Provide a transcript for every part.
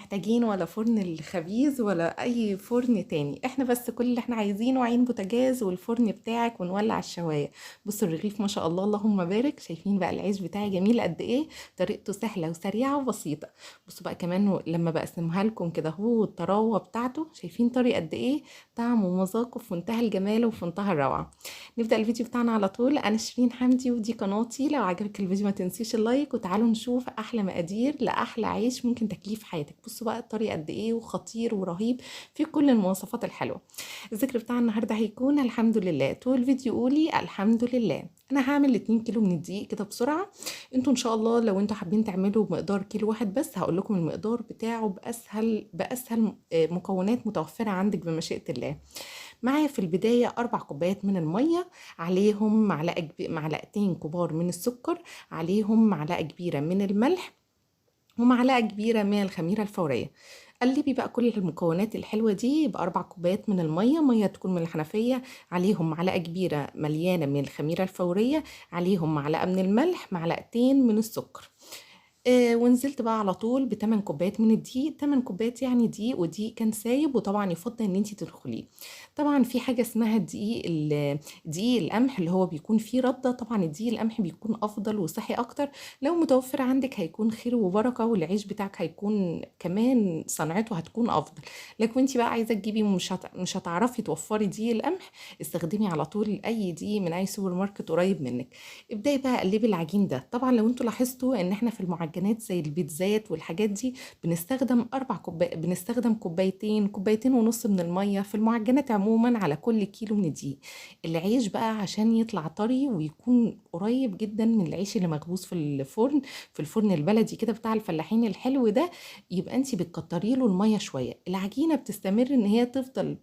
محتاجين ولا فرن الخبيز ولا اي فرن تاني. احنا بس كل اللي احنا عايزينه عين بوتاجاز والفرن بتاعك ونولع الشوايه. بصوا الرغيف ما شاء الله اللهم بارك، شايفين بقى العيش بتاعي جميل قد ايه، طريقته سهله وسريعه وبسيطه. بصوا بقى كمان لما بقسمها لكم كده هو الطراوه بتاعته، شايفين طري قد ايه، طعم ومذاقه في منتهى الجمال وفي منتهى الروعه. نبدأ الفيديو بتاعنا على طول. أنا شيرين حمدي ودي قناتي. لو عجبك الفيديو ما تنسيش اللايك، وتعالوا نشوف أحلى مقادير لأحلى عيش ممكن تاكليه في حياتك. بصوا بقى الطريقة قد إيه وخطير ورهيب في كل المواصفات الحلوة. الذكر بتاع النهاردة هيكون الحمد لله. طول الفيديو قولي الحمد لله. أنا هعمل 2 كيلو من الدقيق كده بسرعة. انتوا إن شاء الله لو انتوا حابين تعملوا مقدار كيلو واحد بس، هقول لكم المقدار بتاعه بأسهل مكونات متوفرة عندك بمشيئة الله. معايا في البداية 4 كوبايات من المية، عليهم معلقتين كبار من السكر، عليهم معلقة كبيرة من الملح، ومعلقة كبيرة من الخميرة الفورية. قلبي بقى كل المكونات الحلوة دي ب4 كوبايات من المية، مية تكون من الحنفية، عليهم معلقة كبيرة مليانة من الخميرة الفورية، عليهم معلقة من الملح، معلقتين من السكر. ونزلت بقى على طول ب8 كوبايات من الدقيق. 8 كوبايات يعني دقيق، ودقيق كان سايب، وطبعا يفضل ان انت تدخليه. طبعا في حاجه اسمها دقيق القمح اللي هو بيكون فيه رده. طبعا الدقيق القمح بيكون افضل وصحي اكتر. لو متوفر عندك هيكون خير وبركه، والعيش بتاعك هيكون كمان صنعته هتكون افضل. لكن انت بقى عايزه تجيبي مش هتعرفي توفري دقيق القمح، استخدمي على طول اي دقيق من اي سوبر ماركت قريب منك. ابداي بقى قلبي العجين ده. طبعا لو انتوا لاحظتوا ان احنا في المعجنات زي البيتزات والحاجات دي بنستخدم كوبايتين ونص من الميه في المعجنات عموما على كل كيلو من الدقيق. العيش بقى عشان يطلع طري ويكون قريب جدا من العيش اللي مخبوز في الفرن البلدي كده بتاع الفلاحين الحلو ده، يبقى انت بتكتري له الميه شويه. العجينه بتستمر ان هي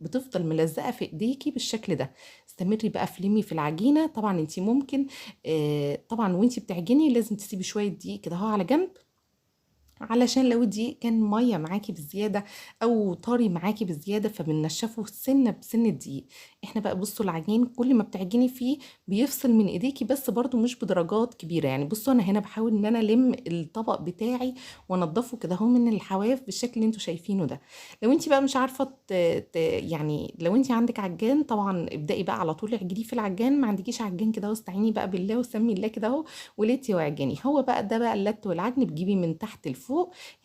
بتفضل ملزقه في ايديكي بالشكل ده. استمري بقى فلمي في العجينه. طبعا انت ممكن طبعا وانتي بتعجني لازم تسيبي شويه دقيق كده اهو على جنب، علشان لو الدقيق كان ميه معاكي بزياده او طري معاكي بزياده فبننشفه سنه بسن الدقيق. احنا بقى بصوا العجين كل ما بتعجني فيه بيفصل من ايديكي، بس برضو مش بدرجات كبيره. يعني بصوا انا هنا بحاول ان انا الم الطبق بتاعي وانضفه كده اهو من الحواف بالشكل اللي انتوا شايفينه ده. لو انت بقى مش عارفه يعني لو انت عندك عجان طبعا ابدأي بقى على طول اعجنيه في العجان. ما عندكيش عجان كده اهو استعيني بقى بالله وسمي الله كده اهو وليتي واعجني. هو بقى ده بقى اللت والعجن، بتجيبي من تحت لفوق.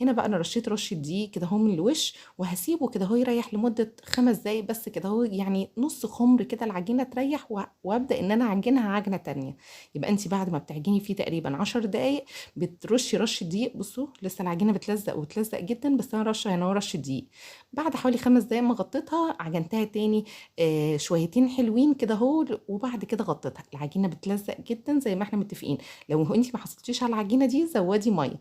هنا بقى انا رشيت رشه دقيق كده اهو من الوش، وهسيبه كده اهو يريح لمده 5 دقايق بس كده اهو، يعني نص خمر كده العجينه تريح، وابدا ان انا اعجنها عجنه تانية. يبقى انت بعد ما بتعجني فيه تقريبا 10 دقايق بترشي رشه دقيق. بصوا لسه العجينه بتلزق وتلزق جدا، بس انا رشه هنا رشه دقيق. بعد حوالي 5 دقايق ما غطيتها عجنتها تاني شويتين حلوين كده اهو، وبعد كده غطيتها. العجينه بتلزق جدا زي ما احنا متفقين. لو انت ما حطيتيش على العجينه دي زودي ميه.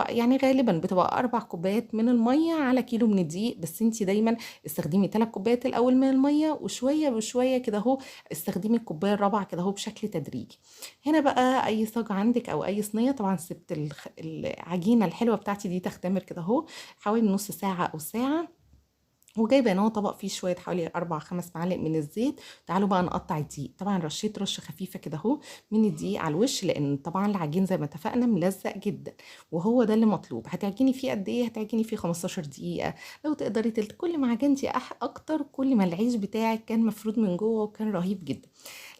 يعني غالبا بتبقى 4 كوبايات من الميه على كيلو من الدقيق، بس انت دايما استخدمي 3 كوبايات الاول من الميه، وشويه بشويه كده اهو استخدمي الكوبايه الرابعه كده اهو بشكل تدريجي. هنا بقى اي صاج عندك او اي صينيه، طبعا سبت العجينه الحلوه بتاعتي دي تختمر كده اهو حوالي نص ساعه او ساعه، وجايبه هنا طبق فيه شويه حوالي 4 5 معالق من الزيت. تعالوا بقى نقطع الدقيق. طبعا رشيت رشه خفيفه كده اهو من الدقيق على الوش، لان طبعا العجين زي ما اتفقنا ملزق جدا، وهو ده اللي مطلوب. هتعجني فيه قد ايه؟ هتعجني فيه 15 دقيقه لو تقدري تلت. كل ما عجنتي اكتر كل ما العيش بتاعك كان مفرود من جوه وكان رهيب جدا.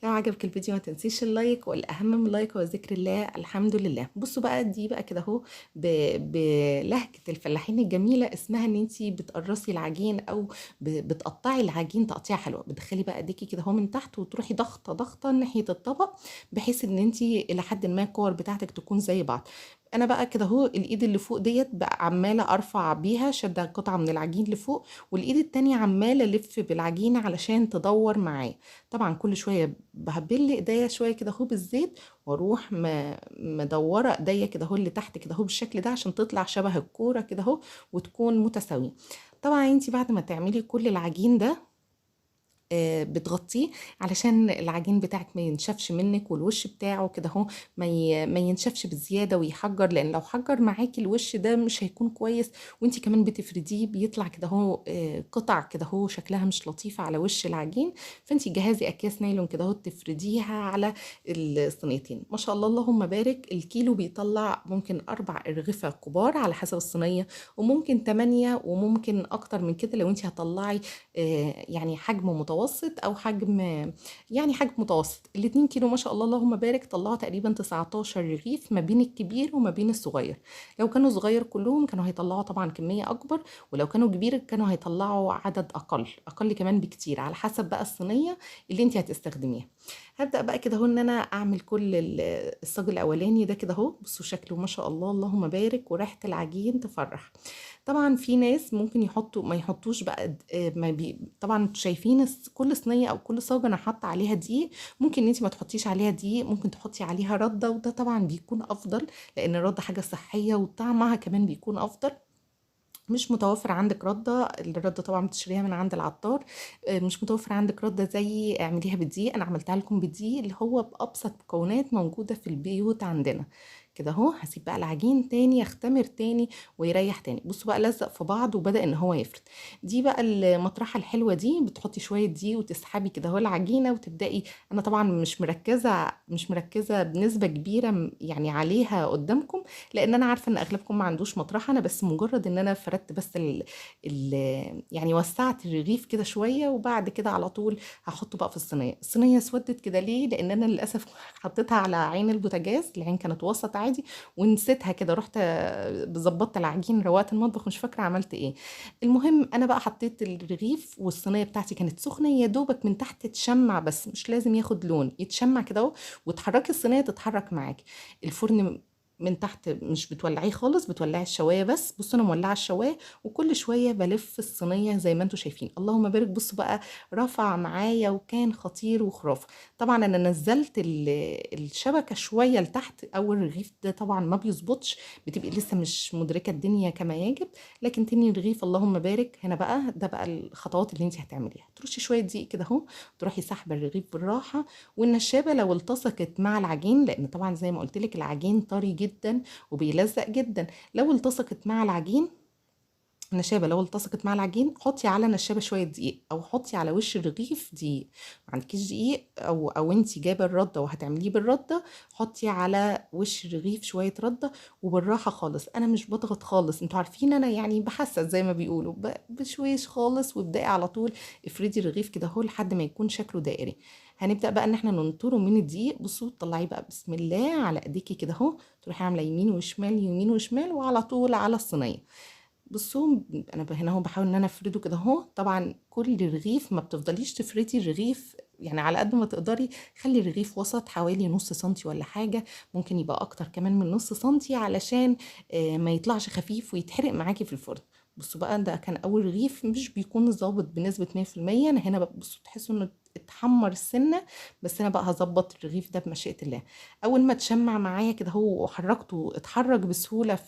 لو عجبك الفيديو ما تنسيش اللايك، والاهم من اللايك هو ذكر الله الحمد لله. بصوا بقى دي بقى كده اهو بلهجه الفلاحين الجميله اسمها ان انتي بتقرصي العجين او بتقطعي العجين تقطيعه حلوه. بتدخلي بقى ايديكي كده اهو من تحت وتروحي ضغطه ضغطه ناحيه الطبق، بحيث ان انتي الى حد ما الكور بتاعتك تكون زي بعض. انا بقى كده اهو الايد اللي فوق ديت بقى عماله ارفع بيها شده قطعه من العجين لفوق، والايد التانية عماله الف بالعجينه علشان تدور معايا. طبعا كل شويه بهبل ايديا شويه كده اهو بالزيت، واروح مدوره ايديا كده اهو اللي تحت كده اهو بالشكل ده عشان تطلع شبه الكوره كده اهو وتكون متساويه. طبعا انت بعد ما تعملي كل العجين ده بتغطيه علشان العجين بتاعك ما ينشفش منك، والوش بتاعه كده اهو ما ينشفش بزياده ويحجر، لان لو حجر معاكي الوش ده مش هيكون كويس. وانتي كمان بتفرديه بيطلع كده اهو قطع كده اهو شكلها مش لطيفه على وش العجين. فانتي جهزي اكياس نايلون كده اهو تفرديها على الصينيتين. ما شاء الله اللهم بارك، الكيلو بيطلع ممكن 4 أرغفة كبار على حسب الصينيه، وممكن 8 وممكن اكتر من كده لو انتي هتطلعي يعني حجم متوسط او حجم، يعني حجم متوسط. الاتنين كيلو ما شاء الله اللهم بارك طلعوا تقريبا 19 رغيف ما بين الكبير وما بين الصغير. لو كانوا صغير كلهم كانوا هيطلعوا طبعا كمية اكبر، ولو كانوا كبير كانوا هيطلعوا عدد اقل كمان بكتير، على حسب بقى الصينية اللي انت هتستخدميها. هبدأ بقى كده اهو ان انا اعمل كل الصاج الاولاني ده كده اهو. بصوا شكله ما شاء الله اللهم بارك، وريحة العجين تفرح. طبعا في ناس ممكن يحطوا ما يحطوش بقى ما بي... طبعا انتوا شايفين كل صينيه او كل صاجه انا حاطه عليها دقيق. ممكن انت ما تحطيش عليها دقيق، ممكن تحطي عليها رده، وده طبعا بيكون افضل، لان الرده حاجه صحيه وطعمها كمان بيكون افضل. مش متوفر عندك رده، الرده طبعا بتشتريها من عند العطار. مش متوفر عندك رده زي اعمليها بالدقيق. انا عملتها لكم بالدقيق اللي هو بابسط مكونات موجوده في البيوت عندنا. كده اهو هسيب بقى العجين تاني يختمر تاني ويريح تاني. بصوا بقى لزق في بعض وبدأ ان هو يفرد. دي بقى المطرحه الحلوه دي، بتحطي شويه دي وتسحبي كده اهو العجينه وتبدأي. انا طبعا مش مركزه بنسبه كبيره يعني عليها قدامكم، لان انا عارفه ان اغلبكم ما عندوش مطرحه. انا بس مجرد ان انا فردت بس ال يعني وسعت الرغيف كده شويه، وبعد كده على طول هحطه بقى في الصينيه. الصينيه اسودت كده ليه؟ لان انا للاسف حطيتها على عين البوتاجاز، العين كانت وسط عادي ونسيتها كده، رحت ظبطت العجين روقت المطبخ مش فاكره عملت ايه. المهم انا بقى حطيت الرغيف، والصينيه بتاعتي كانت سخنه يا دوبك من تحت تشمع، بس مش لازم ياخد لون، يتشمع كده اهو، وتحركي الصينيه تتحرك معاكي. الفرن من تحت مش بتولعيه خالص، بتولعي الشوايه بس. بصوا انا مولعه الشوايه، وكل شويه بلف الصينيه زي ما انتم شايفين. اللهم بارك. بصوا بقى رفع معايا وكان خطير وخرافه. طبعا انا نزلت الشبكه شويه لتحت، او الرغيف ده طبعا ما بيظبطش، بتبقي لسه مش مدركه الدنيا كما يجب. لكن تاني الرغيف اللهم بارك. هنا بقى ده بقى الخطوات اللي انت هتعمليها. ترشي شويه دقيق كده اهو، تروحي سحبه الرغيف بالراحه. والنشابه لو التصقت مع العجين، لان طبعا زي ما قلت لك العجين طري جدا وبيلزق جدا، لو التصقت مع العجين نشابه، لو التصقت مع العجين حطي على نشابه شويه دقيق، او حطي على وش الرغيف دقيق. ما عندكيش دقيق او انت جايبه الرده وهتعمليه بالرده، حطي على وش الرغيف شويه رده. وبالراحه خالص، انا مش بضغط خالص، انتوا عارفين انا يعني بحسس زي ما بيقولوا، بشويش خالص. وابدأي على طول افردي الرغيف كده اهو لحد ما يكون شكله دائري. هنبدأ بقى ان احنا ننطره من الدقيق. بصوا تطلعيه بقى بسم الله على ايديكي كده اهو، تروحي عامله يمين وشمال يمين وشمال وعلى طول على الصينيه. بصوا انا هنا اهو بحاول ان انا افرده كده اهو. طبعا كل رغيف ما بتفضليش تفردي الرغيف يعني على قد ما تقدري، خلي الرغيف وسط حوالي نص سنتي ولا حاجه، ممكن يبقى اكتر كمان من نص سنتي، علشان ما يطلعش خفيف ويتحرق معاكي في الفرن. بصوا بقى ده كان اول رغيف مش بيكون ظابط بنسبه 100%. انا هنا بقى بصوا تحسوا انه اتحمر السنه، بس انا بقى هظبط الرغيف ده بمشيئه الله. اول ما تشمع معايا كده هو وحركته اتحرك بسهوله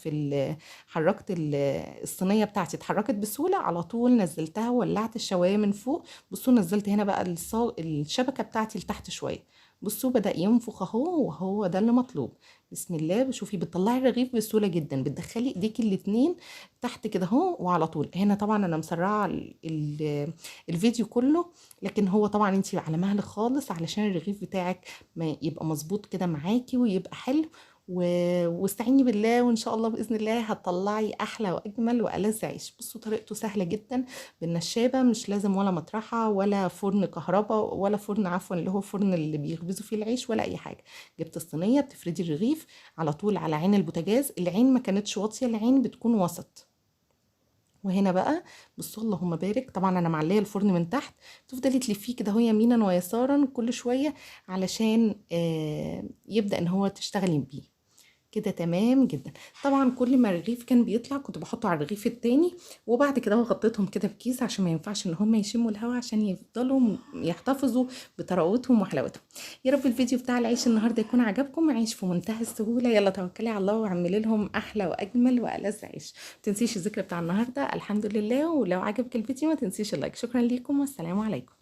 حركت الصينيه بتاعتي اتحركت بسهوله، على طول نزلتها وولعت الشوايه من فوق. بصوا نزلت هنا بقى الشبكه بتاعتي لتحت شويه. بصوا بدأ ينفخ اهو، وهو ده اللي مطلوب. بسم الله. بشوفي بتطلعي الرغيف بسهوله جدا، بتدخلي ايديكي الاتنين تحت كده اهو وعلى طول. هنا طبعا انا مسرعه الفيديو كله، لكن هو طبعا انت على مهل خالص علشان الرغيف بتاعك ما يبقى مظبوط كده معاكي ويبقى حلو. واستعيني بالله، وان شاء الله باذن الله هتطلعي احلى واجمل والذ عيش. بصوا طريقته سهله جدا بالنشابه، مش لازم ولا مطرحه ولا فرن كهرباء ولا فرن عفوا اللي هو فرن اللي بيخبزوا فيه العيش ولا اي حاجه. جبت الصينيه بتفردي الرغيف على طول على عين البوتاجاز. العين ما كانتش واطيه، العين بتكون وسط. وهنا بقى بصوا اللهم بارك. طبعا انا معليه الفرن من تحت، تفضلي تلفيه كده هو يمينا ويسارا كل شويه علشان يبدا ان هو تشتغلي بيه كده. تمام جدا. طبعا كل ما الرغيف كان بيطلع كنت بحطه على الرغيف التاني، وبعد كده غطيتهم كده بكيس عشان ما ينفعش ان هم يشموا الهواء، عشان يفضلوا يحتفظوا بطراوتهم وحلاوتهم. يا رب الفيديو بتاع العيش النهارده يكون عجبكم. عيش في منتهى السهوله، يلا توكلي على الله واعملي لهم احلى واجمل والذ عيش. ما تنسيش الذكر بتاع النهارده الحمد لله، ولو عجبك الفيديو ما تنسيش اللايك. شكرا ليكم والسلام عليكم.